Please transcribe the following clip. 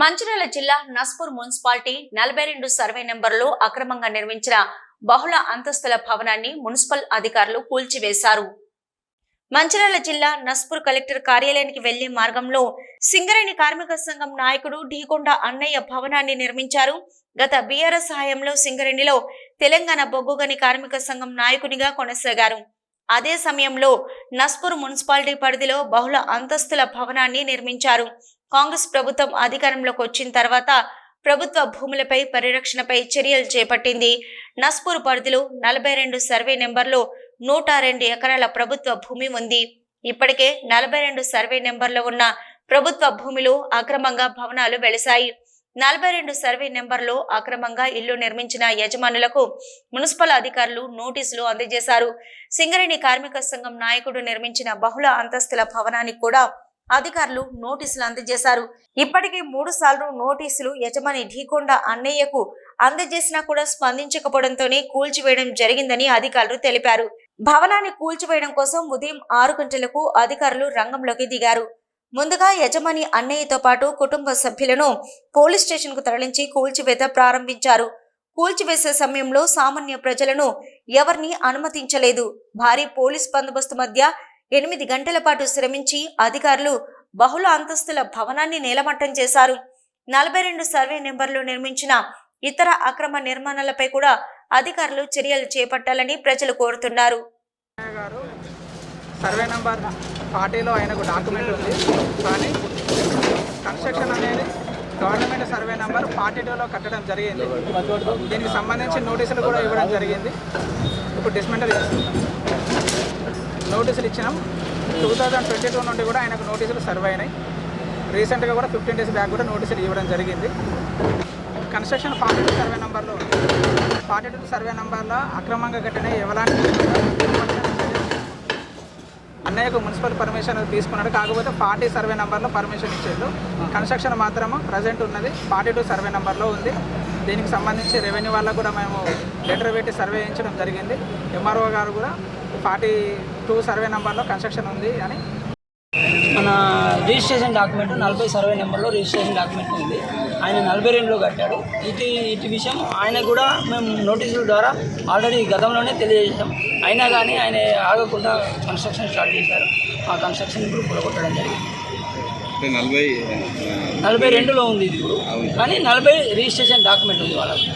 మంచిర్యాల జిల్లా Naspur municipality 42 survey నెంబర్లో అక్రమంగా నిర్మించిన బహుళ అంతస్తుల భవనాన్ని మున్సిపల్ అధికారులు కూల్చివేశారు. మంచిర్యాల జిల్లా నస్పూర్ కలెక్టర్ కార్యాలయానికి వెళ్లే మార్గంలో సింగరేణి కార్మిక సంఘం నాయకుడు ఢీకొండ అన్నయ్య భవనాన్ని నిర్మించారు. గత బీఆర్ఎస్ హయాంలో సింగరేణిలో తెలంగాణ బొగ్గుగని కార్మిక సంఘం నాయకునిగా కొనసాగారు. అదే సమయంలో నస్పూర్ మున్సిపాలిటీ పరిధిలో బహుళ అంతస్తుల భవనాన్ని నిర్మించారు. కాంగ్రెస్ ప్రభుత్వం అధికారంలోకి వచ్చిన తర్వాత ప్రభుత్వ భూములపై పరిరక్షణపై చర్యలు చేపట్టింది. నస్పూర్ పరిధిలో 42 సర్వే నెంబర్లో 102 ఎకరాల ప్రభుత్వ భూమి ఉంది. ఇప్పటికే 42 సర్వే నెంబర్లో ఉన్న ప్రభుత్వ భూమిలో అక్రమంగా భవనాలు వెలిశాయి. 42 సర్వే నెంబర్లో అక్రమంగా ఇల్లు నిర్మించిన యజమానులకు మున్సిపల్ అధికారులు నోటీసులు అందజేశారు. సింగరేణి కార్మిక సంఘం నాయకుడు నిర్మించిన బహుళ అంతస్తుల భవనానికి కూడా అధికారులు నోటీసులు అందజేశారు. ఇప్పటికే 3 సార్లు నోటీసులు యజమాని ఢీకొండ అన్నయ్యకు అందజేసినా కూడా స్పందించకపోవడంతోనే కూల్చివేయడం జరిగిందని అధికారులు తెలిపారు. భవనాన్ని కూల్చివేయడం కోసం ఉదయం 6 గంటలకు అధికారులు రంగంలోకి దిగారు. ముందుగా యజమాని అన్నయ్యతో పాటు కుటుంబ సభ్యులను పోలీస్ స్టేషన్ కు తరలించి కూల్చివేత ప్రారంభించారు. కూల్చివేసే సమయంలో సామాన్య ప్రజలను ఎవరిని అనుమతించలేదు. భారీ పోలీస్ బందోబస్తు మధ్య 8 గంటల పాటు శ్రమించి అధికారులు బహుళ అంతస్తుల భవనాన్ని నేలమట్టం చేశారు. 42 సర్వే నెంబర్లో నిర్మించిన ఇతర అక్రమ నిర్మాణాలపై కూడా అధికారులు చర్యలు చేపట్టాలని ప్రజలు కోరుతున్నారు. సర్వే నెంబర్ 40లో ఆయనకు డాక్యుమెంట్ ఉంది, కానీ కన్స్ట్రక్షన్ అనేది గవర్నమెంట్ సర్వే నెంబర్ 42లో కట్టడం జరిగింది. దీనికి సంబంధించి నోటీసులు కూడా ఇవ్వడం జరిగింది. ఇప్పుడు డిస్మెంటల్ చేస్తున్నాం. నోటీసులు ఇచ్చినాం. 2022 నుండి కూడా ఆయనకు నోటీసులు సర్వ్ అయినాయి. రీసెంట్గా కూడా 15 డేస్ బ్యాక్ కూడా నోటీసులు ఇవ్వడం జరిగింది. కన్స్ట్రక్షన్ 42 సర్వే నెంబర్లో 42 సర్వే నెంబర్లో అక్రమంగా కట్టిన ఎలాంటి అన్నయ్యకు మున్సిపల్ పర్మిషన్ తీసుకున్నాడు. కాకపోతే 40 సర్వే నెంబర్లో పర్మిషన్ ఇచ్చారు. కన్స్ట్రక్షన్ మాత్రము ప్రజెంట్ ఉన్నది 42 సర్వే నెంబర్లో ఉంది. దీనికి సంబంధించి రెవెన్యూ వాళ్ళకు కూడా మేము లెటర్ పెట్టి సర్వే చేయించడం జరిగింది. ఎంఆర్ఓ గారు కూడా 42 సర్వే నెంబర్లో కన్స్ట్రక్షన్ ఉంది అని మన రిజిస్ట్రేషన్ డాక్యుమెంట్ 40 సర్వే నెంబర్లో రిజిస్ట్రేషన్ డాక్యుమెంట్ ఉంది. ఆయన 42లో కట్టాడు. ఇటు విషయం ఆయన కూడా మేము నోటీసుల ద్వారా ఆల్రెడీ గతంలోనే తెలియజేసాం. అయినా కానీ ఆయన ఆగకుండా కన్స్ట్రక్షన్ స్టార్ట్ చేశారు. ఆ కన్స్ట్రక్షన్ ఇప్పుడు కూలగొట్టడం జరిగింది. 42లో ఉంది ఇది ఇప్పుడు, కానీ 40 రిజిస్ట్రేషన్ డాక్యుమెంట్ ఉంది వాళ్ళకి.